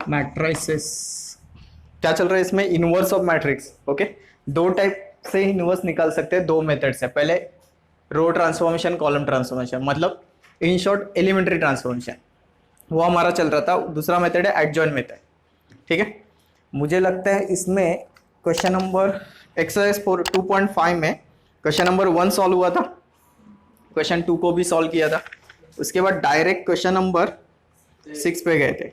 Matrices क्या चल रहा है इसमें, इनवर्स ऑफ मैट्रिक्स। ओके, दो टाइप से इनवर्स निकाल सकते हैं, दो मेथड से, पहले रो ट्रांसफॉर्मेशन, कॉलम ट्रांसफॉर्मेशन, मतलब इन शॉर्ट एलिमेंट्री ट्रांसफॉर्मेशन, वो हमारा चल रहा था। दूसरा मेथड है एडजॉइन मेथड, ठीक है। मुझे लगता है इसमें क्वेश्चन नंबर एक्सरसाइज 2.5 में क्वेश्चन नंबर 1 सॉल्व हुआ था, क्वेश्चन 2 को भी सॉल्व किया था, उसके बाद डायरेक्ट क्वेश्चन नंबर 6 पे गए थे,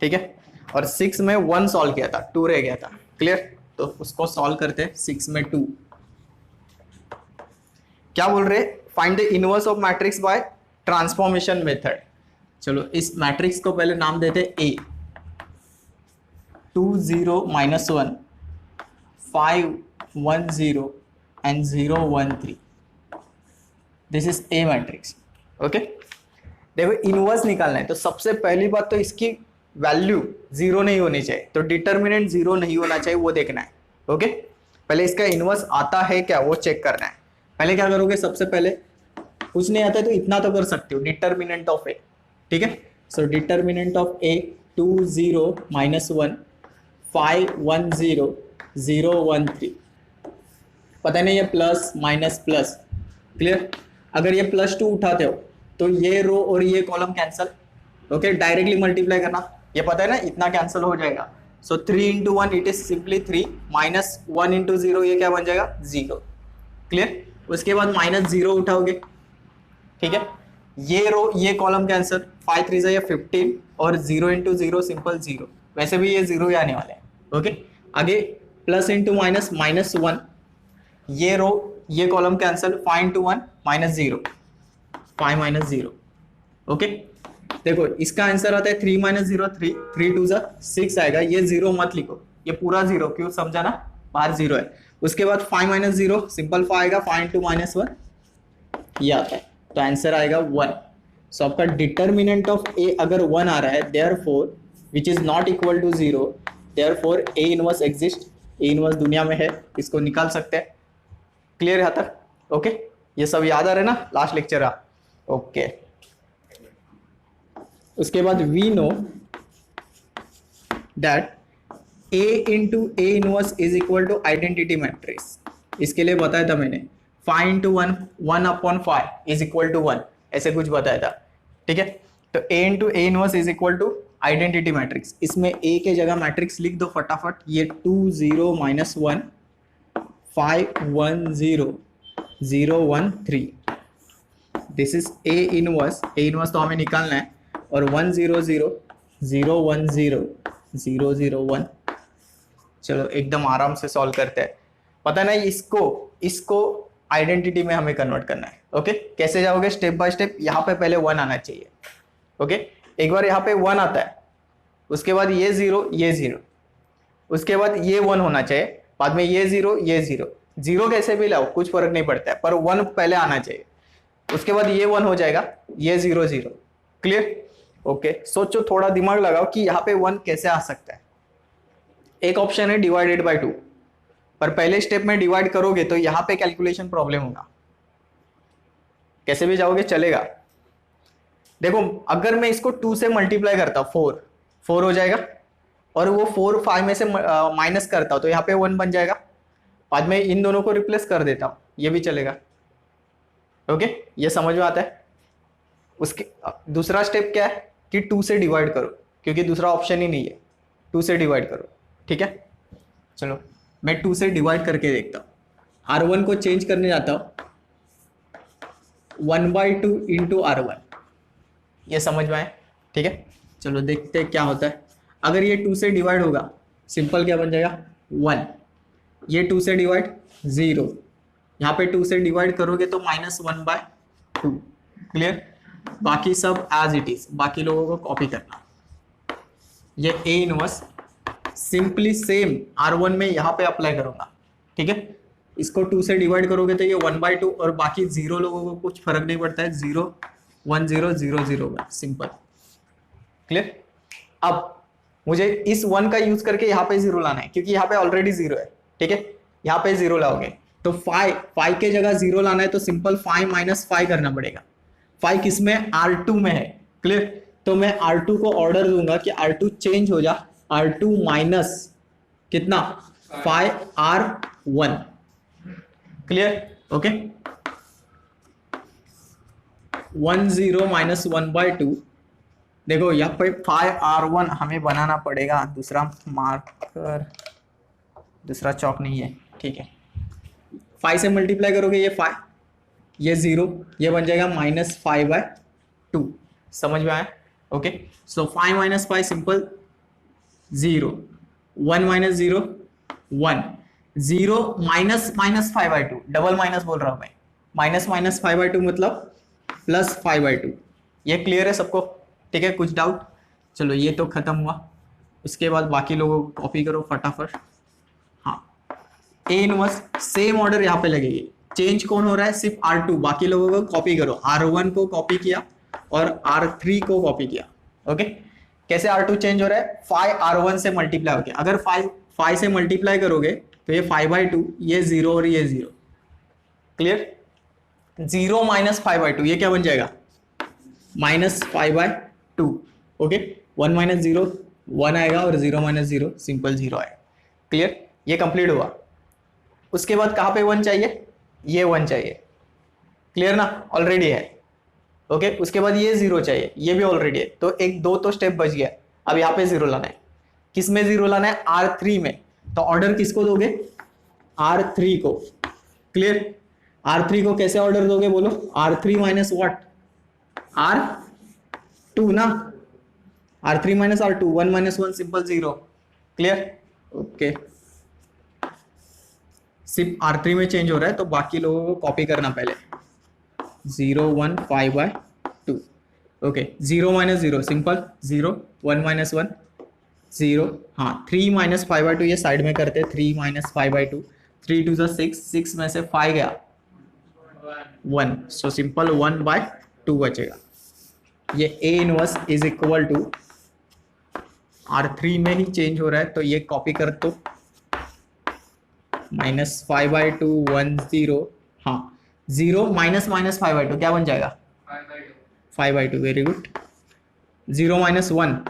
ठीक है। और 6 में 1 सॉल्व किया था, 2 रह गया था, क्लियर। तो उसको सॉल्व करते हैं, 6 में 2 क्या बोल रहे, find the inverse of matrix bye transformation method. चलो इस मैट्रिक्स को पहले नाम देते ए, 2 0 -1 5 1 0 and 0 1 3, this is a matrix. Okay, देखो इनवर्स निकालना है तो सबसे पहली बात तो इसकी वैल्यू 0 नहीं होनी चाहिए, तो डिटर्मिनेंट 0 नहीं होना चाहिए वो देखना है। ओके, पहले इसका इनवर्स आता है क्या वो चेक करना है। पहले क्या करोगे, सबसे पहले कुछ नहीं आता है तो इतना तो कर सकते हो, डिटर्मिनेंट ऑफ ए, ठीक है। सो डिटर्मिनेंट ऑफ ए 2 0 -1 5 1 0 0 1 3, पता नहीं ये प्लस माइनस प्लस, क्लियर। अगर ये +2 उठाते हो तो ये रो और ये column cancel, okay, directly multiply करना, ये पता है ना इतना कैंसिल हो जाएगा। सो 3 × 1 इट इज सिंपली 3, -1 × 0 ये क्या बन जाएगा 0, क्लियर। उसके बाद -0 उठाओगे, ठीक है, ये रो ये कॉलम कैंसिल, 5 3 ये 15 और 0 × 0 सिंपल 0, वैसे भी ये 0 ही आने वाले हैं। ओके, आगे प्लस इंटू माइनस -1, ये रो ये कॉलम कैंसिल, 5 × 1 -0 5 -0। ओके, देखो इसका आंसर आता है 3 - 0 3 3 2 6 आएगा, ये 0 मत लिखो, ये पूरा 0, क्यों समझा ना, बाहर 0 है। उसके बाद 5 - 0 सिंपल 5 आएगा, 5 × -1 ये आता है, तो आंसर आएगा 1। सो आपका डिटर्मिनेंट ऑफ ए अगर 1 आ रहा है, therefore which is not equal to 0, therefore A inverse exist, A inverse दुनिया में है, इसको निकाल सकते हैं। क्लियर यहाँ तक? ओके, ये सब याद आ रहा है ना, लास्ट लेक्चर आ, ओके। उसके बाद we know that A into A inverse is equal to identity matrix, इसके लिए बताया था मैंने, 5 × 1 1/5 इज इक्वल टू 1, ऐसे कुछ बताया था, ठीक है। तो A into A inverse is equal to identity matrix, इसमें A के जगह मैट्रिक्स लिख दो फटाफट, ये 2 0 -1 5 1 0 0 1 3, this is a inverse, A inverse तो हमें निकालना है, और 1 0 0 0 1 0 0 0 1। चलो एकदम आराम से सॉल्व करते हैं, पता नहीं इसको आइडेंटिटी में हमें कन्वर्ट करना है। ओके, कैसे जाओगे, स्टेप बाय स्टेप। यहाँ पे पहले 1 आना चाहिए, ओके, एक बार यहाँ पे 1 आता है, उसके बाद ये 0 ये 0, उसके बाद ये 1 होना चाहिए, बाद में ये 0 ये 0 कैसे भी लाओ कुछ फर्क नहीं पड़ता है, पर 1 पहले आना चाहिए, उसके बाद ये 1 हो जाएगा, ये 0 0, क्लियर। ओके, सोचो थोड़ा दिमाग लगाओ कि यहाँ पे 1 कैसे आ सकता है। एक ऑप्शन है डिवाइडेड बाय 2, पर पहले स्टेप में डिवाइड करोगे तो यहाँ पे कैलकुलेशन प्रॉब्लम होगा, कैसे भी जाओगे चलेगा। देखो अगर मैं इसको 2 से मल्टीप्लाई करता हूँ, 4 हो जाएगा, और वो 4 5 में से माइनस करता हूँ तो यहाँ पे 1 बन जाएगा, बाद में इन दोनों को रिप्लेस कर देता हूँ, ये भी चलेगा। ओके, ये समझ में आता है। उसके दूसरा स्टेप क्या है कि 2 से डिवाइड करो, क्योंकि दूसरा ऑप्शन ही नहीं है, 2 से डिवाइड करो, ठीक है। चलो मैं 2 से डिवाइड करके देखता हूँ, R1 को चेंज करने जाता हूँ, 1/2 इंटू R1, ये समझ में आए, ठीक है। चलो देखते हैं क्या होता है। अगर ये 2 से डिवाइड होगा, सिंपल क्या बन जाएगा 1, ये 2 से डिवाइड 0, यहाँ पे 2 से डिवाइड करोगे तो -1/2, क्लियर। बाकी सब एज इट इज, बाकी लोगों को कॉपी करना। ये A inverse simply same R1 में यहाँ पे अप्लाई करूंगा, ठीक है। इसको 2 से डिवाइड करोगे तो ये 1/2, और बाकी 0 लोगों को कुछ फर्क नहीं पड़ता है, 0 1 0 0 0 1, सिंपल, क्लियर। अब मुझे इस 1 का यूज करके यहाँ पे 0 लाना है, क्योंकि यहाँ पे ऑलरेडी 0 है, ठीक है। यहाँ पे 0 लाओगे तो 5 के जगह 0 लाना है, तो सिंपल 5 - 5 करना पड़ेगा। 5 किसमें, R2 में है, क्लियर। तो मैं R2 को ऑर्डर दूंगा कि R2 चेंज हो जा R2 माइनस कितना 5R1। क्लियर? Okay 10 minus 1/2। देखो यहाँ पे 5R1 हमें बनाना पड़ेगा, दूसरा मार्कर, दूसरा चौक नहीं है, ठीक है। 5 से मल्टीप्लाई करोगे ये 5, ये 0, ये बन जाएगा -5/2। समझ में आया? Okay so 5 minus 5 simple 0, 1 minus 0 1, 0 minus -5/2, double minus बोल रहा हूं मैं, -5/2 मतलब +5/2। ये क्लियर है सबको? ठीक है, कुछ डाउट? चलो ये तो खत्म हुआ। उसके बाद बाकी लोगों को कॉपी करो फटाफट। हाँ, ए इनवर्स सेम ऑर्डर यहाँ पे लगेगी। चेंज कौन हो रहा है? सिर्फ R2, बाकी लोगों को कॉपी करो। R1 को कॉपी किया और R3 को कॉपी किया। ओके कैसे R2 चेंज हो रहा है? 5R1 से मल्टीप्लाई हो गया। अगर 5 से मल्टीप्लाई करोगे तो ये 5/2, ये 0 और ये 0। क्लियर? 0 माइनस 5/2 ये क्या बन जाएगा? -5/2। ओके 1 माइनस 0 1 आएगा और 0 माइनस 0 सिंपल 0 आएगा। क्लियर? ये कंप्लीट हुआ। उसके बाद कहाँ पे 1 चाहिए? ये 1 चाहिए। क्लियर ना? ऑलरेडी है। ओके उसके बाद ये 0 चाहिए, ये भी ऑलरेडी है। तो एक दो तो स्टेप बच गया। अब यहाँ पे 0 लाना है। किस में 0 लाना है? R3 में। तो ऑर्डर किसको दोगे? R3 को। क्लियर? R3 को कैसे ऑर्डर दोगे बोलो? R3 minus what? R2 ना? R3 minus R2, 1 minus 1 simple 0। Clear? Okay सिर्फ R3 में चेंज हो रहा है तो बाकी लोगों को कॉपी करना पहले। 0 1 5/2। Okay 0 minus 0 simple 0, 1 minus 1 0। हाँ 3 माइनस 5/2 ये साइड में करते हैं। 3 माइनस 5/2, 3 2 6, 6 में से 5 गया 1, सो सिंपल 1/2 बचेगा। ये A inverse is equal to R3 में ही चेंज हो रहा है तो ये कॉपी कर दो। -5/2 1 0। हाँ 0 माइनस 5/2 क्या बन जाएगा? 5/2। Very good. 0 minus 1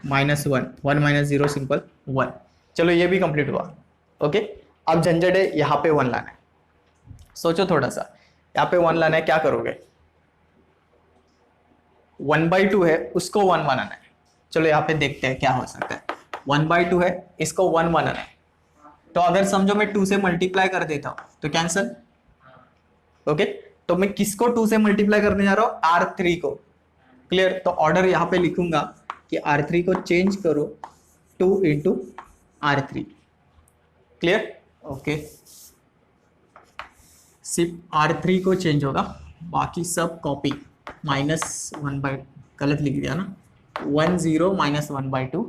-1, 1 minus 0 simple 1। चलो ये भी कंप्लीट हुआ। ओके अब झंझट है यहाँ पे 1 लाना है। सोचो थोड़ा सा, यहाँ पे 1 लाना है, क्या करोगे? 1/2 है उसको 1 बनाना है। चलो यहाँ पे देखते हैं क्या हो सकता है। 1/2 है इसको 1 बनाना है। तो अगर समझो मैं 2 से मल्टीप्लाई कर देता हूं तो कैंसल। ओके तो मैं किसको 2 से मल्टीप्लाई करने जा रहा हूं? R3 को। क्लियर? तो ऑर्डर यहाँ पे लिखूंगा कि R3 को चेंज करो 2 इंटू R3। क्लियर? ओके सिर्फ R3 को चेंज होगा, बाकी सब कॉपी। -1/, गलत लिख दिया ना। 1 0 माइनस 1/2,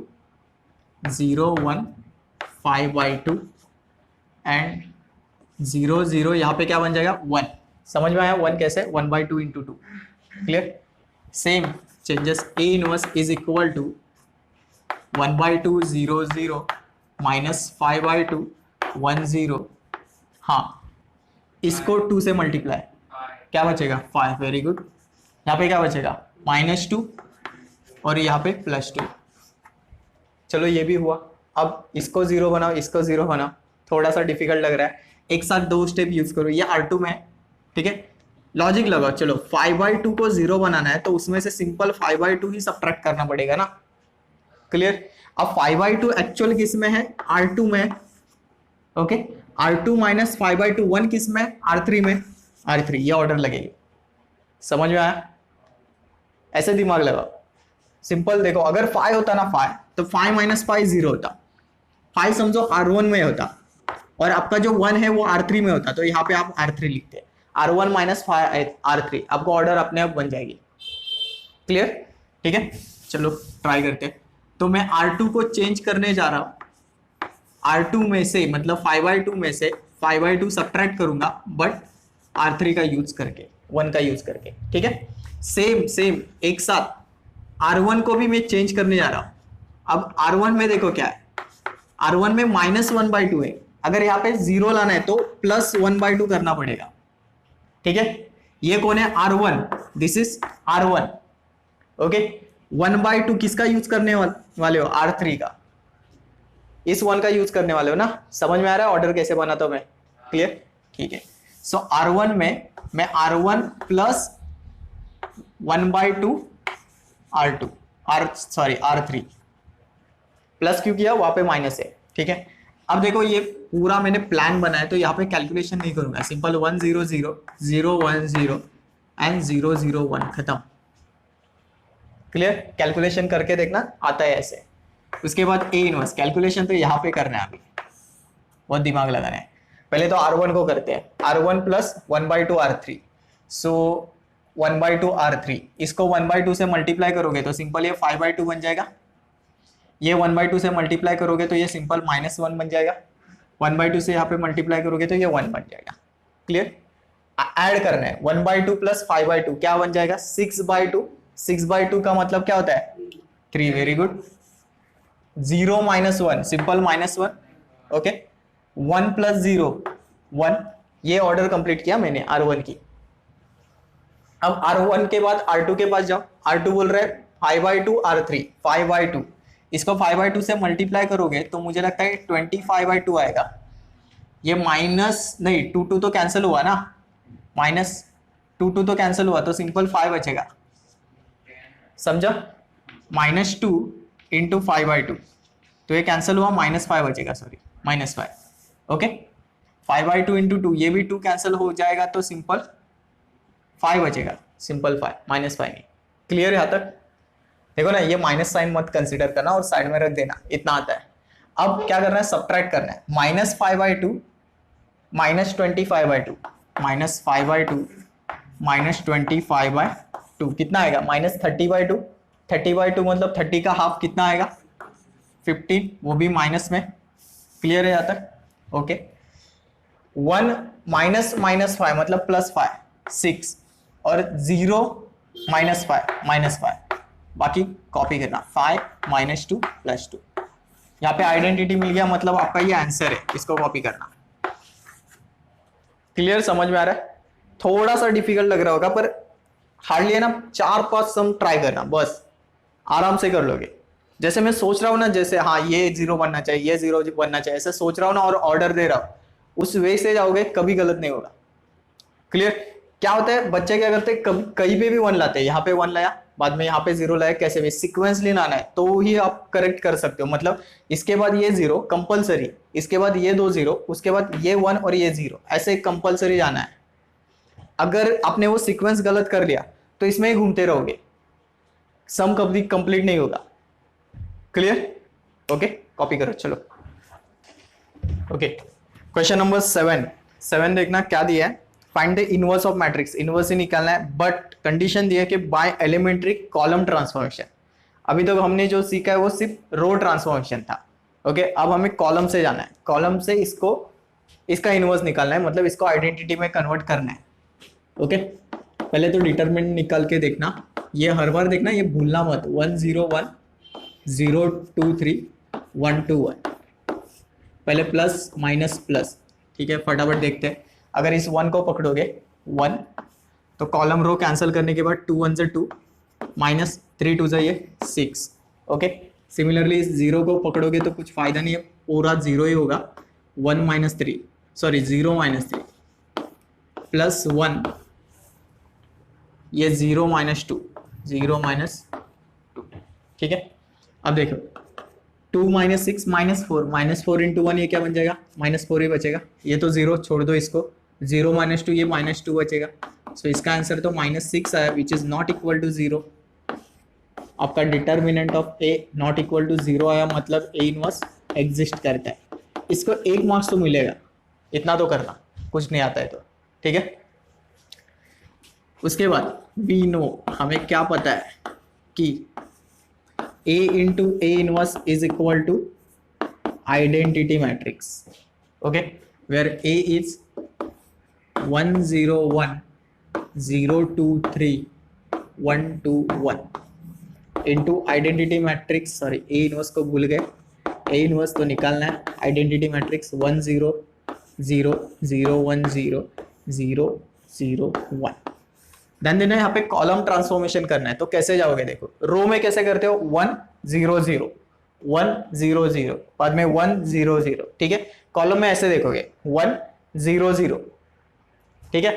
0 1 5/2 एंड 0 0 यहाँ पे क्या बन जाएगा? 1। समझ में आया 1 कैसे? 1/2 into 2। Clear? Same changes. A inverse is equal to 1/2 0 0 -5/2 1 0। हाँ इसको 2 से मल्टीप्लाई, क्या बचेगा? 5। Very good. यहाँ पे क्या बचेगा? -2 और यहाँ पे +2। चलो ये भी हुआ। अब इसको 0 बनाओ, इसको 0 बनाओ। थोड़ा सा डिफिकल्ट लग रहा है, एक साथ 2 स्टेप यूज करो। ये R2 में है, ठीक है। लॉजिक लगाओ। चलो 5/2 को 0 बनाना है तो उसमें से सिंपल 5/2 ही सब्ट्रैक्ट करना पड़ेगा ना। क्लियर? अब 5/2 एक्चुअल किस में है? R2 में। ओके R2 माइनस 5/2 1 किस में? R3 में। R3 ये ऑर्डर लगेगी। समझ में आया? ऐसे दिमाग लगाओ। सिंपल देखो, अगर 5 होता ना 5 तो 5 माइनस 5 0 होता। 5 समझो R1 में होता और आपका जो 1 है वो R3 में होता, तो यहाँ पे आप R3 लिखते हैं। R1 माइनस R3, आपको ऑर्डर अपने आप बन जाएगी। क्लियर? ठीक है चलो ट्राई करते हैं। तो मैं R2 को चेंज करने जा रहा हूँ। R2 में से मतलब 5/2 में से 5/2 सब्ट्रैक्ट करूंगा, बट R3 का यूज करके, 1 का यूज करके। ठीक है सेम एक साथ। R1 को भी मैं चेंज करने जा रहा हूं। अब R1 में देखो क्या है, R1 में -1/2 है। अगर यहाँ पे 0 लाना है तो +1/2 करना पड़ेगा। ठीक है ये कौन है? R1। This is R1। Okay 1/2 किसका यूज करने वाले हो? R3 का, इस 1 का यूज करने वाले हो ना? समझ में आ रहा है ऑर्डर कैसे बनाता हूं मैं? क्लियर? ठीक है। सो R1 में मैं R1 plus 1/2 R2 R3 plus क्यों किया? वहां पे माइनस है, ठीक है। अब देखो ये पूरा मैंने प्लान बनाया तो यहाँ पे कैलकुलेशन नहीं करूंगा, सिंपल 1 0 0 0 1 0 एंड 0 0 1 खत्म। क्लियर? कैलकुलेशन करके देखना आता है ऐसे। उसके बाद ए इनवर्स कैलकुलेशन तो यहाँ पे करना है, अभी बहुत दिमाग लगाना है। पहले तो R1 को करते हैं, R1 प्लस 1/2 R3, सो 1/2 R3, इसको 1/2 से मल्टीप्लाई करोगे तो सिंपल ये 5/2 बन जाएगा। ये 1/2 से मल्टीप्लाई करोगे तो ये सिंपल -1 बन जाएगा। 1/2 से यहाँ पे मल्टीप्लाई करोगे तो ये 1 बन जाएगा। क्लियर? ऐड करना है 1/2 प्लस 5/2 क्या बन जाएगा? 6/2। 6/2 का मतलब क्या होता है? 3। Very good. 0 - 1 simple -1, okay. 1 + 0 1। ये ऑर्डर कंप्लीट किया मैंने R1 की। अब R1 के बाद R2 के पास जाओ। R2 बोल रहा है 5/2 R3, 5/2। इसको 5/2 से मल्टीप्लाई करोगे तो मुझे लगता है 25/2 आएगा। ये माइनस नहीं, 2 तो कैंसिल हुआ ना, -2 तो कैंसिल हुआ तो सिंपल 5 बचेगा। समझा? -2 × 5/2 तो ये कैंसिल हुआ, -5 बचेगा, सॉरी -5, ओके। 5/2 × 2 ये भी 2 कैंसिल हो जाएगा तो सिंपल 5 बचेगा, सिंपल 5, -5 नहीं। क्लियर है यहाँ तक? देखो ना, ये माइनस साइन मत कंसीडर करना और साइड में रख देना, इतना आता है। अब क्या करना है? सब्ट्रैक्ट करना है। -5/2 -25/2 -5/2 -25/2 कितना आएगा? -30/2। 30/2 मतलब 30 का हाफ कितना आएगा? 15, वो भी माइनस में। क्लियर है यहाँ तक? ओके। 1 -5 मतलब +5 6 और 0 -5 बाकी कॉपी करना। 5 - 2 + 2 यहाँ पे आइडेंटिटी मिल गया, मतलब आपका ये आंसर है, इसको कॉपी करना। क्लियर? समझ में आ रहा है? थोड़ा सा डिफिकल्ट लग रहा होगा पर हार्डली है ना, 4-5 सम ट्राई करना, बस आराम से कर लोगे। जैसे मैं सोच रहा हूँ ना, जैसे हाँ ये 0 बनना चाहिए, ये 0 बनना चाहिए, ऐसे सोच रहा हूँ ना और ऑर्डर दे रहा हूँ, उस वे से जाओगे कभी गलत नहीं होगा। क्लियर? क्या होता है, बच्चे क्या करते हैं, कहीं पे भी 1 लाते हैं, यहाँ पे 1 लाया, बाद में यहाँ पे 0 लाया, कैसे भी सीक्वेंसली लाना है तो ही आप करेक्ट कर सकते हो। मतलब इसके बाद ये 0 कंपलसरी, इसके बाद ये 2 0, उसके बाद ये 1 और ये 0, ऐसे कंपलसरी जाना है। अगर आपने वो सीक्वेंस गलत कर लिया तो इसमें ही घूमते रहोगे, सम कभी कंप्लीट नहीं होगा। क्लियर? ओके, कॉपी करो, चलो। ओके, क्वेश्चन नंबर 7 देखना क्या दिया है। Find the inverse of matrix, inverse ही निकालना है, बट कंडीशन दिया है कि बाय एलिमेंट्री कॉलम ट्रांसफॉर्मेशन। अभी तक हमने जो सीखा है वो सिर्फ रो ट्रांसफॉर्मेशन था, ओके। अब हमें कॉलम से जाना है, कॉलम से इसका इनवर्स निकालना है, मतलब इसको आइडेंटिटी में कन्वर्ट करना है, ओके। पहले तो डिटरमिनेंट निकाल के देखना, ये हर बार देखना, ये भूलना मत। 1 0 1 0 2 3 1 2 1, पहले प्लस माइनस प्लस, ठीक है। फटाफट देखते हैं। अगर इस 1 को पकड़ोगे 1 तो कॉलम रो कैंसिल करने के बाद 2 1 से 2 -3 2 से ये 6, ओके। सिमिलरली इस 0 को पकड़ोगे तो कुछ फायदा नहीं है, पूरा 0 ही होगा। 1 - 3 सॉरी 0 - 3 प्लस 1, ये 0 - 2 0 - 2, ठीक है। अब देखो 2 - 6 -4 -4 × 1 ये क्या बन जाएगा? -4 ही बचेगा। ये तो 0 छोड़ दो, इसको 0 - 2 ये -2 बचेगा। सो इसका आंसर तो -6 आया, which is not equal to 0। आपका determinant of A not equal to 0 आया, मतलब ए इनवर्स एग्जिस्ट करता है। इसको 1 मार्क्स तो मिलेगा, इतना तो करना, कुछ नहीं आता है तो, ठीक है। उसके बाद वी नो, हमें क्या पता है कि A into A inverse is equal to identity matrix, okay, where A is 1 0 1 0 2 3 1 2 1 into identity matrix, sorry A inverse को भूल गए, A inverse तो निकालना है। identity matrix 1 0 0 0 1 0 0 0 1, ध्यान देना यहाँ पे कॉलम ट्रांसफॉर्मेशन करना है, तो कैसे जाओगे देखो, रो में कैसे करते हो 1 0 0 1 0 0 बाद में 1 0 0, ठीक है। कॉलम में ऐसे देखोगे 1 0 0, ठीक है,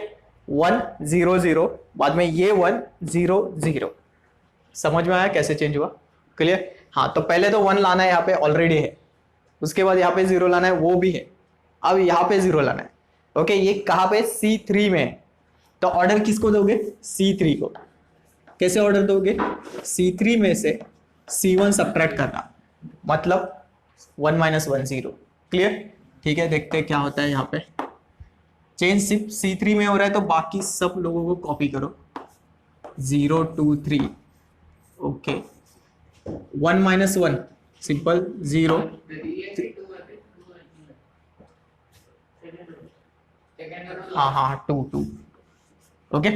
1 0 0 बाद में ये 1 0 0। समझ में आया कैसे चेंज हुआ? क्लियर? हाँ, तो पहले तो 1 लाना है, यहाँ पे ऑलरेडी है, उसके बाद यहाँ पे 0 लाना है, वो भी है, अब यहाँ पे 0 लाना है। ओके, ये कहाँ पे? C3 में है, तो ऑर्डर किसको दोगे? C3 को। कैसे ऑर्डर दोगे? C3 में से C1 सब्ट्रैक्ट करना, मतलब 1 - 1 0। क्लियर? ठीक है, देखते हैं क्या होता है यहाँ पे। चेंज सिर्फ C3 में हो रहा है, तो बाकी सब लोगों को कॉपी करो, 0 2 3। ओके, 1 - 1 सिंपल 0, हाँ हाँ 2 2। ओके,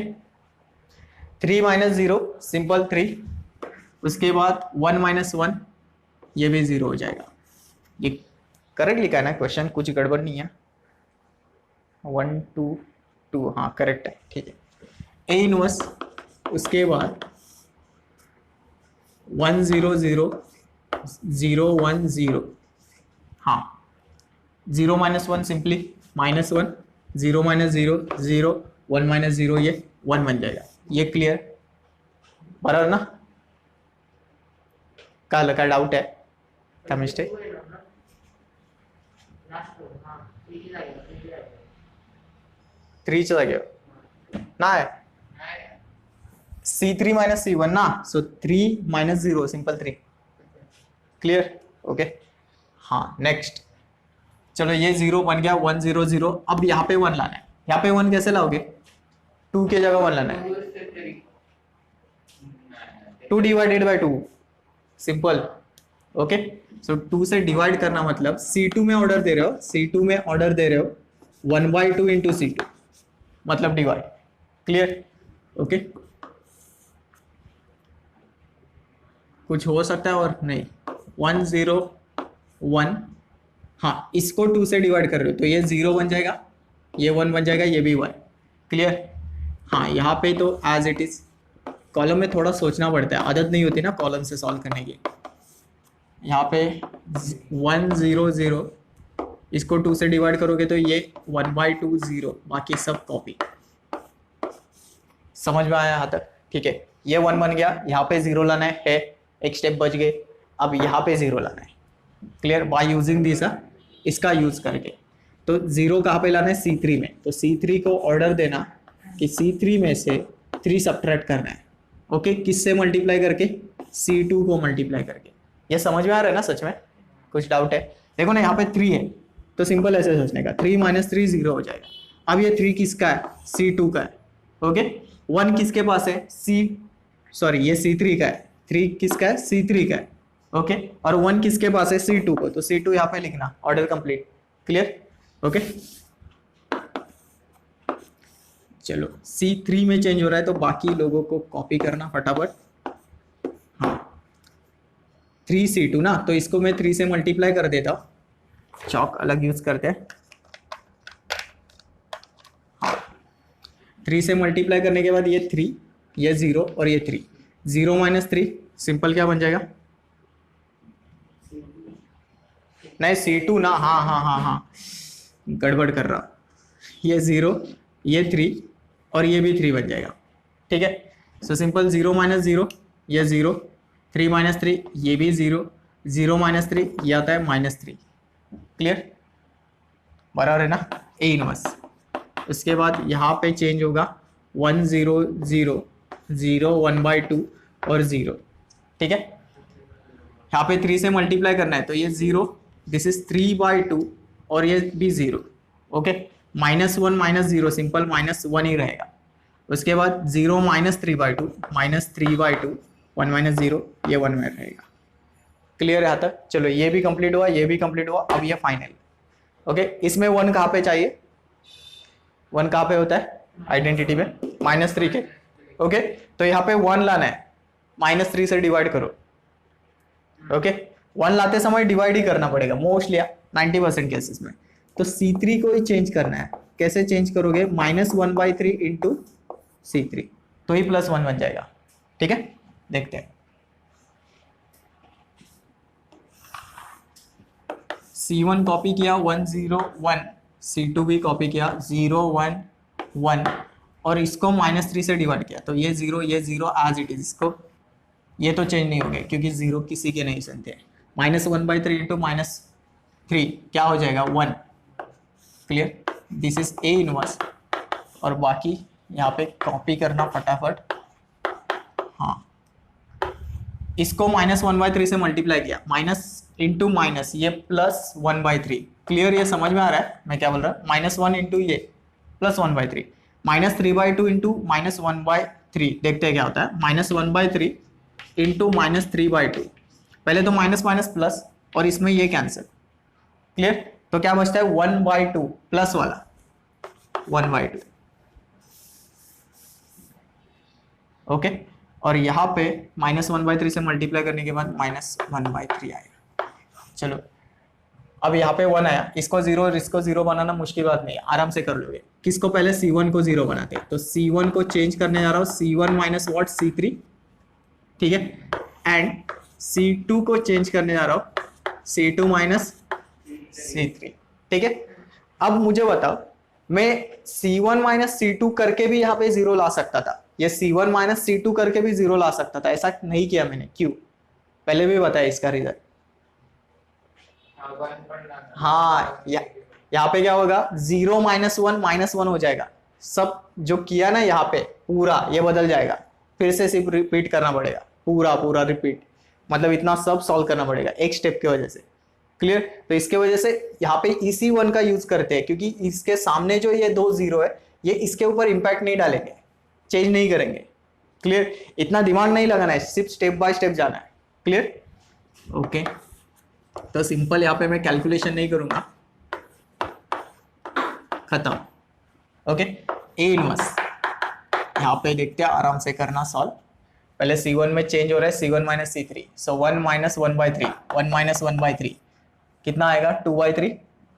3 - 0 सिंपल 3, उसके बाद 1 - 1 ये भी 0 हो जाएगा। ये करेक्ट लिखा है ना क्वेश्चन, कुछ गड़बड़ नहीं है। 1 2 2, हाँ करेक्ट है, ठीक है। ए इनवर्स, उसके बाद 1 0 0 0 1 0, हाँ 0 - 1 सिंपली -1, 0 - 0 0, 1 - 0 ये 1 बन जाएगा। ये क्लियर? बराबर ना? का डाउट है? क्या मिस्टेक? 3 जागे ना है, C3 - C1 ना, सो 3 - 0 सिंपल 3। क्लियर? ओके, हाँ नेक्स्ट। चलो ये 0 बन गया, 1 0 0। अब यहाँ पे 1 लाना है, यहाँ पे 1 कैसे लाओगे? 2 के जगह 1 लाना है, 2 डिवाइडेड बाय 2 सिंपल। ओके, सो 2 से डिवाइड करना मतलब C2 में ऑर्डर दे रहे हो, C2 में ऑर्डर दे रहे हो 1/2 इंटू C2, मतलब डिवाइड। क्लियर? ओके, कुछ हो सकता है और नहीं? 1 0 1, हाँ इसको 2 से डिवाइड कर रहे हो तो ये 0 बन जाएगा, ये 1 बन जाएगा, ये भी 1। क्लियर? हाँ, यहाँ पे तो एज इट इज। कॉलम में थोड़ा सोचना पड़ता है, आदत नहीं होती ना कॉलम से सॉल्व करने की। यहाँ पे 1 0 0, इसको 2 से डिवाइड करोगे तो ये 1/2 0, बाकी सब कॉपी। समझ में आया यहाँ तक? ठीक है, ये 1 बन गया, यहाँ पे 0 लाना है, एक स्टेप बच गए। अब यहाँ पे 0 लाना है। क्लियर? बाय यूजिंग दिस, इसका यूज करके। तो 0 कहाँ पे लाना है? C3 में। तो C3 को ऑर्डर देना कि C3 में से 3 सब्ट्रैक्ट करना है। ओके, किससे मल्टीप्लाई करके? C2 को मल्टीप्लाई करके। ये समझ में आ रहा है ना? सच में कुछ डाउट है? देखो ना, यहाँ पे 3 है, तो सिंपल ऐसे सोचने का, 3 - 3 0 हो जाएगा। अब ये 3 किसका है? C2 का है। ओके, 1 किसके पास है? ये C3 का है। 3 किसका है? C3 का है। ओके, और 1 किसके पास है? C2 को, तो C2 यहाँ पे लिखना, ऑर्डर कंप्लीट। क्लियर? ओके, चलो C3 में चेंज हो रहा है, तो बाकी लोगों को कॉपी करना फटाफट। हाँ 3 C2 ना, तो इसको मैं 3 से मल्टीप्लाई कर देता हूँ, चौक अलग यूज करते हैं। हाँ, 3 से मल्टीप्लाई करने के बाद ये 3, ये 0 और ये 3, 0 - 3 सिंपल क्या बन जाएगा? नहीं C2 ना, हाँ हाँ हाँ हाँ, गड़बड़ कर रहा, ये 0, ये 3 और ये भी 3 बन जाएगा। ठीक है, सो सिंपल 0 - 0 ये 0, 3 - 3 ये भी 0, 0 - 3 ये आता है -3। क्लियर? बराबर है ना? A inverse. उसके बाद यहाँ पे चेंज होगा 1 0 0 0 1/2 और 0। ठीक है, यहाँ पे 3 से मल्टीप्लाई करना है, तो ये 0, दिस इज 3/2 और ये भी 0। ओके, -1 - 0 सिंपल -1 ही रहेगा। उसके बाद 0 - 3/2 -3/2, 1 - 0 ये 1 में रहेगा। क्लियर है यहाँ तक? चलो ये भी कंप्लीट हुआ, ये भी कंप्लीट हुआ, अब ये फाइनल। ओके, इसमें 1 कहाँ पे चाहिए? 1 कहाँ पे होता है आइडेंटिटी में? -3 के। ओके, तो यहाँ पे 1 लाना है, -3 से डिवाइड करो। ओके, 1 लाते समय डिवाइड ही करना पड़ेगा मोस्टली 90% केसेस में। तो C3 को ही चेंज करना है। कैसे चेंज करोगे? -1/3 इंटू C3। तो ही +1 बन जाएगा। ठीक है, देखते हैं। C1 कॉपी किया 101, C2 भी कॉपी किया 011 और इसको -3 से डिवाइड किया, तो ये 0 एज इट इज, इसको ये तो चेंज नहीं हो गए क्योंकि 0 किसी के नहीं सुनते। -1/3 इंटू -3 क्या हो जाएगा 1। Clear, this is A inverse. और बाकी यहाँ पे कॉपी करना फटाफट। हाँ, इसको -1/3 से मल्टीप्लाई किया, माइनस इंटू माइनस, ये +1/3। क्लियर, ये समझ में आ रहा है मैं क्या बोल रहा हूँ? -1 इंटू ये +1/3, -3/2 इंटू -1/3, देखते हैं क्या होता है। -1/3 इंटू -3/2, पहले तो माइनस माइनस प्लस और इसमें ये कैंसिल। क्लियर, तो क्या बचता है 1/2 प्लस वाला 1/2। ओके, और यहाँ पे -1/3 से मल्टीप्लाई करने के बाद -1/3 आएगा। चलो, अब यहाँ पे 1 आया, इसको 0 बनाना मुश्किल बात नहीं है, आराम से कर लोगे। किसको पहले C1 को 0 बनाते हैं, तो C1 को चेंज करने जा रहा हूँ, C1 माइनस व्हाट C3, ठीक है, एंड C2 को चेंज करने जा रहा हूँ C2 माइनस C3, ठीक है। अब मुझे बताओ, मैं C1 माइनस C2 करके भी यहाँ पे 0 ला सकता था, ये C1 माइनस C2 करके भी 0 ला सकता था, ऐसा नहीं किया मैंने, क्यों? पहले भी बताया इसका रीजन। हाँ, यहाँ पे क्या होगा, 0 -1 हो जाएगा, सब जो किया ना यहाँ पे पूरा ये बदल जाएगा, फिर से सिर्फ रिपीट करना पड़ेगा, पूरा रिपीट, मतलब इतना सब सॉल्व करना पड़ेगा एक स्टेप की वजह से। क्लियर, तो इसके वजह से यहाँ पे EC1 का यूज करते हैं, क्योंकि इसके सामने जो ये 2 0 है, ये इसके ऊपर इंपैक्ट नहीं डालेंगे, चेंज नहीं करेंगे। क्लियर, इतना दिमाग नहीं लगाना है, सिर्फ स्टेप बाय स्टेप जाना है। क्लियर, ओके, तो सिंपल यहाँ पे मैं कैलकुलेशन नहीं करूंगा, खत्म। ओके, A इनवर्स यहाँ पे देखते हैं, आराम से करना सॉल्व। पहले C1 में चेंज हो रहा है, C1 माइनस C3, सो 1 माइनस 1/3, 1 माइनस 1/3 कितना आएगा 2/3,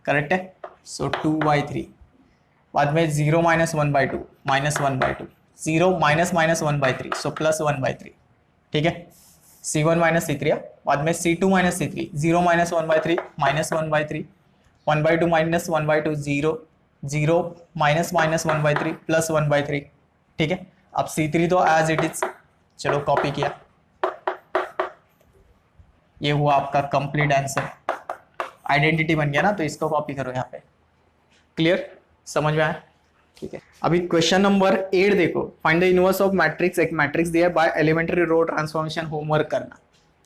करेक्ट है, सो 2/3। बाद में 0 minus 1/2, minus 1/2, 0 minus 1/3, so plus 1/3, ठीक है। C1 माइनस C3, बाद में C2 minus C3, 0 minus 1/3, minus 1/3, 1/2 minus 1/2, 0, 0 minus 1/3 plus 1/3, ठीक है। अब C3 तो एज इट इज, चलो कॉपी किया, ये हुआ आपका कंप्लीट आंसर, आइडेंटिटी बन गया ना, तो इसको कॉपी करो यहाँ पे। क्लियर, समझ में आया? ठीक है, अभी क्वेश्चन नंबर 8 देखो, find the inverse of matrix. एक मैट्रिक्स दिया है, by elementary row transformation, homework करना।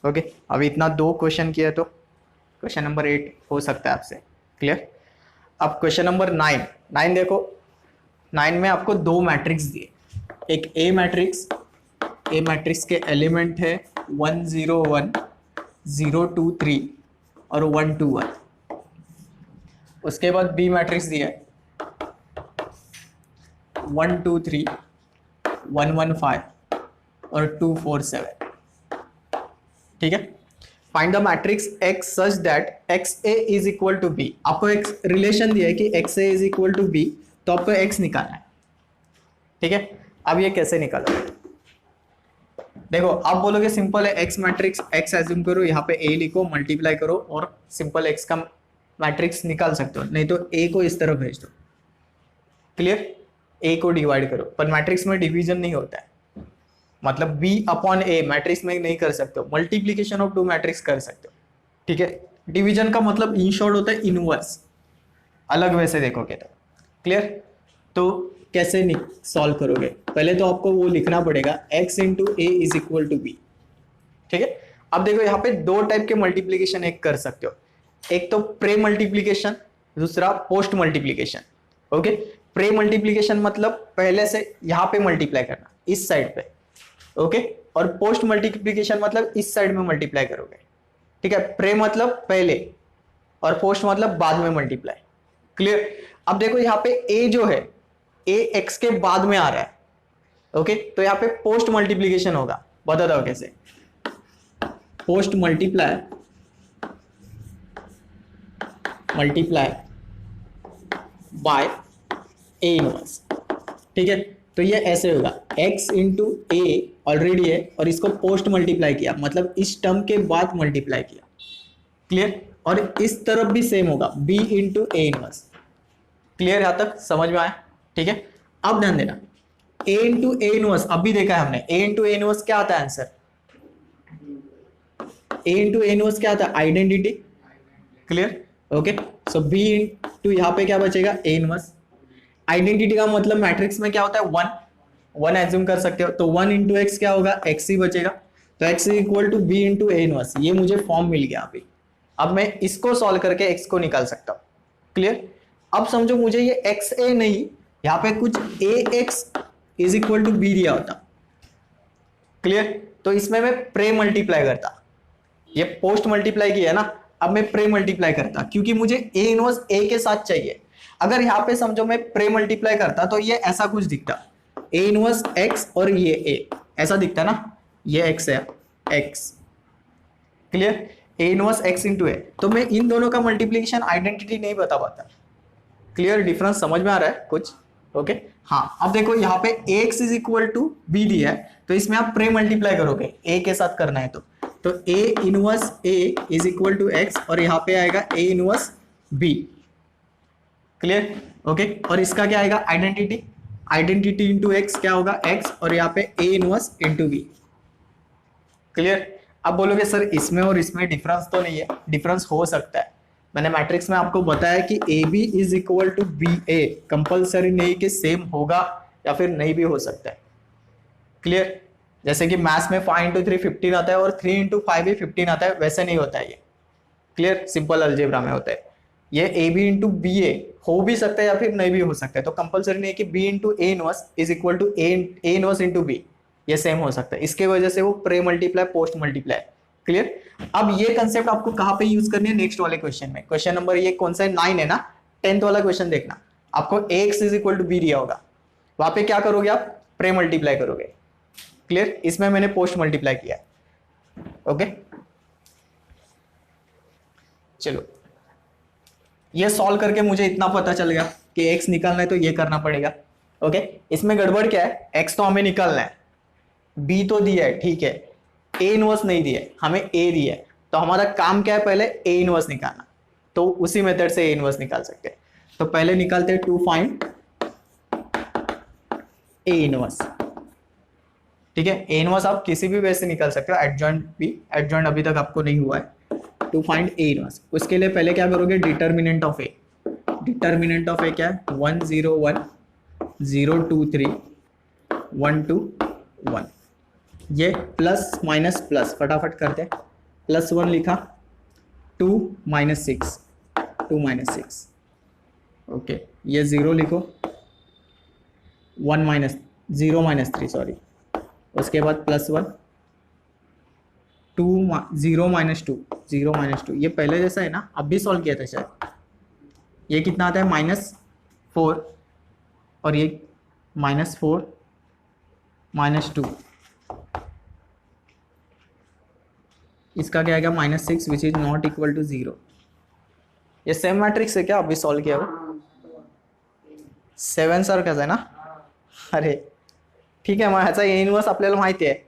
ओके, अभी इतना 2 क्वेश्चन किया, तो क्वेश्चन नंबर 8 हो सकता है आपसे। क्लियर, अब क्वेश्चन नंबर 9 देखो, 9 में आपको 2 मैट्रिक्स दिए, एक ए मैट्रिक्स के एलिमेंट है 1 0 1, 0 2 3 और 1 2 1। उसके बाद बी मैट्रिक्स दिया है 1 2 3, 1 1 5 और 2 4 7, ठीक है। Find the matrix x such that XA is equal to B। आपको एक रिलेशन दिया है कि XA is equal to B, तो आपको x निकालना है, ठीक है। अब ये कैसे निकालोगे, देखो आप बोलोगे सिंपल है, x मैट्रिक्स, x एज्यूम करो, यहाँ पे a लिखो, मल्टीप्लाई करो और सिंपल x का मैट्रिक्स निकाल सकते हो, नहीं तो a को इस तरफ भेज दो। क्लियर, a को डिवाइड करो, पर मैट्रिक्स में डिवीजन नहीं होता है, मतलब b अपॉन a मैट्रिक्स में नहीं कर सकते हो, मल्टीप्लीकेशन ऑफ 2 मैट्रिक्स कर सकते हो, ठीक है। डिवीजन का मतलब इन शॉर्ट होता है इनवर्स, अलग वैसे देखोगे तो। क्लियर, तो कैसे सॉल्व करोगे, पहले तो आपको वो लिखना पड़ेगा x into A is equal to B, ठीक है। अब देखो यहाँ पे 2 टाइप के मल्टीप्लीकेशन एक कर सकते हो, एक तो प्रे मल्टीप्लीकेशन, दूसरा post multiplication. Okay, pre multiplication मतलब पहले से यहाँ पे मल्टीप्लाई करना इस साइड पे, ओके, और पोस्ट मल्टीप्लीकेशन मतलब इस साइड में मल्टीप्लाई करोगे, ठीक है। प्रे मतलब पहले और पोस्ट मतलब बाद में मल्टीप्लाई। क्लियर, अब देखो यहाँ पे a जो है, a x के बाद में आ रहा है, ओके, तो यहाँ पे पोस्ट मल्टीप्लीकेशन होगा, बता दो कैसे, post multiply by a inverse, ठीक है। तो ये ऐसे होगा x इंटू ए ऑलरेडी है और इसको पोस्ट मल्टीप्लाई किया, मतलब इस टर्म के बाद मल्टीप्लाई किया। क्लियर? और इस तरफ भी सेम होगा b into A inverse. Clear? यहां तक समझ में आया? ठीक है, अब ध्यान देना a इंटू ए इनवर्स अभी देखा है हमने। a इंटू ए इनवर्स क्या आता है answer? a into A inverse क्या आता है? आइडेंटिटी। क्लियर? ओके, सो b इंटू यहाँ पे क्या बचेगा? a inverse. आइडेंटिटी का मतलब मैट्रिक्स में क्या होता है? 1 एज्यूम कर सकते हो, तो 1 इंटू एक्स क्या होगा? x ही बचेगा। तो x is equal to b into A inverse. ये मुझे फॉर्म मिल गया अभी। अब मैं इसको सॉल्व करके x को निकाल सकता हूँ। क्लियर? अब समझो मुझे ये एक्स ए नहीं, यहाँ पे कुछ a x is equal to B दिया होता। क्लियर? तो इसमें मैं प्रे मल्टीप्लाई करता, ये पोस्ट मल्टीप्लाई किया ना, अब मैं प्रे मल्टीप्लाई करता क्योंकि मुझे ए इनवर्स ए के साथ चाहिए। अगर यहाँ पे समझो मैं प्रे मल्टीप्लाई करता तो ये ऐसा कुछ दिखता, ए इनवर्स एक्स और ये ए ऐसा दिखता ना, ये एक्स है x. Clear? A inverse x into a. तो मैं इन दोनों का मल्टीप्लीकेशन आइडेंटिटी नहीं बता पाता। क्लियर? डिफरेंस समझ में आ रहा है कुछ? ओके, हाँ। अब देखो यहाँ पे X is equal to B दिया है, तो इसमें आप प्रे मल्टीप्लाई करोगे, ए के साथ करना है तो A inverse A is equal to X और यहाँ पे आएगा A inverse B. Clear? Okay, और इसका क्या आएगा? आइडेंटिटी। आइडेंटिटी इंटू एक्स क्या होगा? एक्स, और यहाँ पे A inverse into B. Clear? अब बोलोगे सर इसमें और इसमें डिफरेंस तो नहीं है। डिफरेंस हो सकता है, मैंने मैट्रिक्स में आपको बताया कि A B is equal to B A, compulsory नहीं कि सेम होगा या फिर नहीं भी हो सकता है। क्लियर? जैसे कि मैथ्स में 5 इंटू 3 15 आता है और 3 इंटू 5 भी 15 आता है, वैसे नहीं होता है ये। क्लियर? सिंपल अलजेब्रा में होता है ये। ए बी इंटू बी ए हो भी सकता है या फिर नहीं भी हो सकता है, तो कंपल्सरी नहीं है कि B into A inverse is equal to A inverse into B, ये सेम हो सकता है। इसके वजह से वो pre multiply post multiply. Clear? अब ये कंसेप्ट आपको कहां पे यूज करनी है? नेक्स्ट वाले क्वेश्चन में। क्वेश्चन नंबर ये कौन सा है? 9 है ना, 10th वाला क्वेश्चन देखना। आपको x is equal to B दिया होगा, वहां पे क्या करोगे आप? प्रे मल्टीप्लाई करोगे। क्लियर? इसमें मैंने पोस्ट मल्टीप्लाई किया। ओके, चलो ये सॉल्व करके मुझे इतना पता चल गया कि x निकालना है तो ये करना पड़ेगा। ओके, इसमें गड़बड़ क्या है? x तो हमें निकालना है, b तो दिया है, ठीक है, ए इनवर्स नहीं दिया है, हमें ए दिया है, तो हमारा काम क्या है? पहले ए इनवर्स निकालना। तो उसी मेथड से ए इनवर्स निकाल सकते हैं। तो पहले निकालते हैं टू फाइंड ए इनवर्स। ठीक है, ए इनवर्स आप किसी भी वे से निकाल सकते हो, एडजॉइंट भी। एडजॉइंट अभी तक आपको नहीं हुआ है। टू फाइंड ए इनवर्स, उसके लिए पहले क्या करोगे? Determinant of a. Determinant of a क्या है? 1 0 1 0 2 3 1 2 1। ये प्लस माइनस प्लस फटाफट करते हैं। +1 लिखा, 2 -6 2 -6। ओके, ये 0 लिखो, 1 0 -3 सॉरी। उसके बाद +1 2 0 -2 0 -2। ये पहले जैसा है ना, अब भी सॉल्व किया था शायद। ये कितना आता है? -4 और ये -4 -2। इसका क्या आएगा? -6 which is not equal to 0। ये सेम मैट्रिक्स है क्या? अभी सॉल्व किया वो 7 सारखाच आहे ना? अरे ठीक है, मग ह्याचा ए इनवर्स आपल्याला माहिती आहे।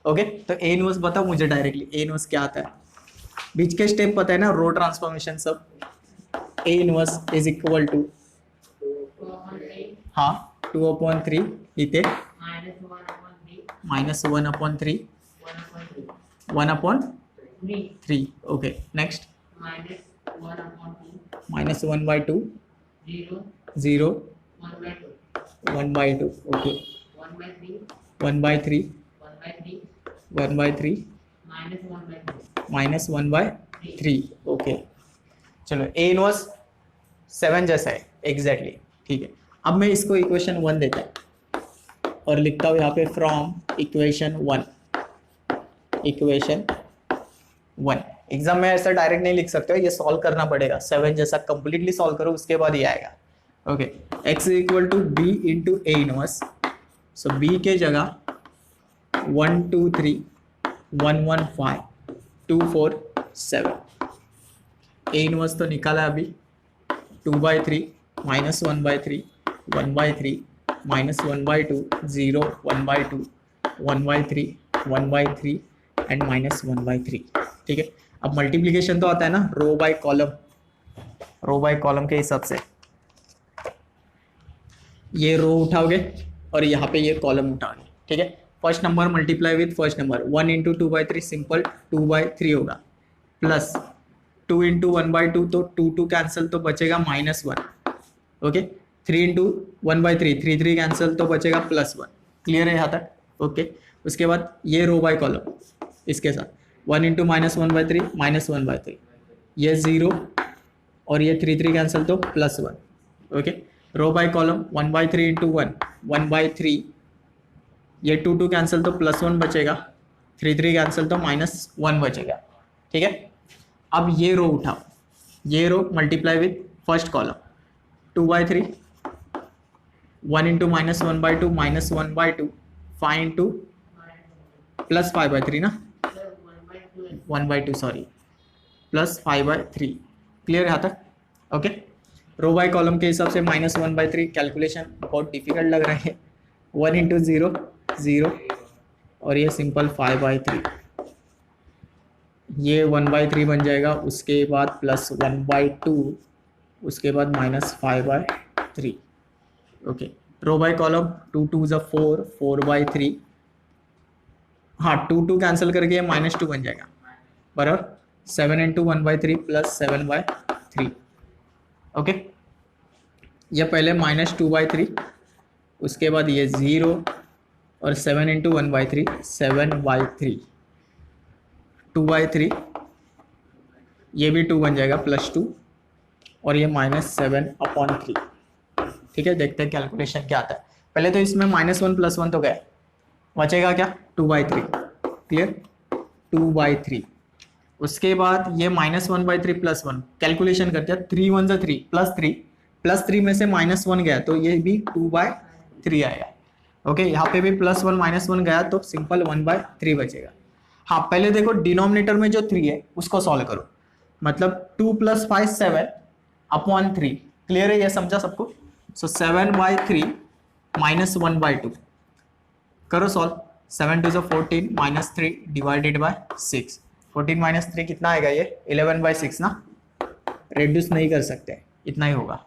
ओके, तो ए इनवर्स बताओ मुझे डायरेक्टली, ए इनवर्स क्या आता है? बीच के स्टेप पता है ना, रो ट्रांसफॉर्मेशन सब। A inverse is equal to, हाँ, 2/3 इथे -1/3 1/3। Okay, next -1/2 0 1/2। ओके, 1/3 1/3 -1/3। ओके, चलो ए इनवर्स 7 जैसा है एग्जैक्टली। ठीक है, अब मैं इसको इक्वेशन 1 देता हूँ और लिखता हूँ यहाँ पे फ्रॉम इक्वेशन 1। इक्वेशन 1 एग्जाम में ऐसा डायरेक्ट नहीं लिख सकते हो, ये सॉल्व करना पड़ेगा। 7 जैसा कंप्लीटली सॉल्व करो, उसके बाद ये आएगा। Okay, x is equal to B into A inverse. So B के जगह 1 2 3 1 1 5 2 4 7। ए इनवर्स तो निकाला अभी, 2/3 -1/3 1/3 -1/2, 0, 1/2, 1/3, 1/3 एंड -1/3। ठीक है, अब मल्टीप्लीकेशन तो आता है ना रो बाय कॉलम के हिसाब से। ये रो उठाओगे और यहाँ पे ये कॉलम उठाओगे। ठीक है, first number multiply with first number, 1 × 2/3 simple 2/3 होगा, प्लस 2 × 1/2 तो 2 कैंसिल तो बचेगा -1। ओके, 3 × 1/3 3 कैंसिल तो बचेगा +1। क्लियर है यहाँ तक? ओके, उसके बाद ये रो बाय कॉलम इसके साथ 1 × -1/3 -1/3, ये 0 और ये 3 कैंसिल तो +1। ओके, रो बाय कॉलम 1/3 × 1 1/3, ये 2 कैंसिल तो +1 बचेगा, 3 कैंसिल तो -1 बचेगा। ठीक है, अब ये रो उठाओ, ये row multiply with first column 2/3, 1 × -1/2 -1/2, 5 × +5/3 ना 1/2 सॉरी +5/3। क्लियर यहाँ तक? ओके, रो बाय कॉलम के हिसाब से -1/3 कैलकुलेशन बहुत डिफिकल्ट लग रहा है। 1 × 0 0 और ये सिंपल 5/3, ये 1/3 बन जाएगा, उसके बाद +1/2, उसके बाद -5/3। ओके, रो बाय कॉलम 2 × 2 = 4, 4/3, हाँ 2 कैंसिल करके ये -2 बन जाएगा, बराबर 7 × 1/3 + 7/3। ओके, ये पहले -2/3, उसके बाद ये 0 और 7 × 1/3 7/3, 2/3, ये भी 2 बन जाएगा +2 और ये -7/3। ठीक है, देखते हैं कैलकुलेशन क्या आता है। पहले तो इसमें -1 + 1 तो गया, बचेगा क्या 2/3। क्लियर, 2/3। उसके बाद ये -1/3 + 1 कैलकुलेशन करते हैं, 3 × 1 = 3 +3 में से -1 गया तो ये भी 2/3 आएगा। ओके, यहाँ पे भी +1 -1 गया तो सिंपल 1/3 बचेगा। हाँ, पहले देखो डिनोमिनेटर में जो 3 है उसको सॉल्व करो, मतलब 2 + 5 7/3। क्लियर है, ये समझा सबको? सो 7/3 -1/2 करो सॉल्व, 7 × 2 = 14 -3 डिवाइडेड बाय 6, 14 - 3 कितना आएगा? ये 11/6 ना, रेड्यूस नहीं कर सकते, इतना ही होगा।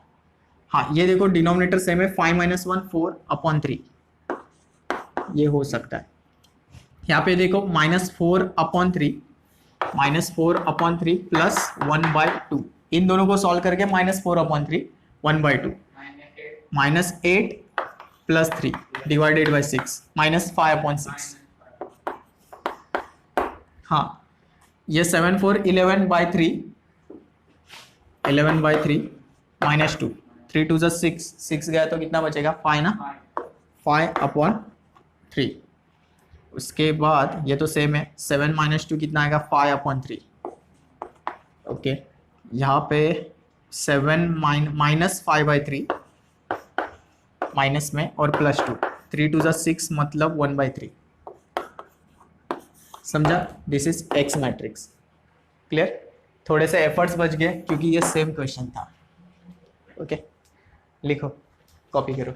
हाँ, ये देखो डिनोमिनेटर सेम है, 5 - 1 4/3, ये हो सकता है। यहाँ पे देखो -4/3 + 1/2, इन दोनों को सॉल्व करके -4/3 1/2, -8 + 3 डिवाइडेड बाय 6 -5/6। हाँ, ये 7 4 11/3 11/3 -2, 3 × 2 = 6 6 गया तो कितना बचेगा 5 ना, 5/3। उसके बाद ये तो सेम है, 7 - 2 कितना आएगा 5/3। ओके, यहाँ पे 7 -5/3 माइनस में और +2, 3 × 2 = 6 मतलब 1/3। समझा? This is x matrix. Clear? थोड़े से एफर्ट्स बच गए क्योंकि ये सेम क्वेश्चन था। ओके, लिखो, कॉपी करो।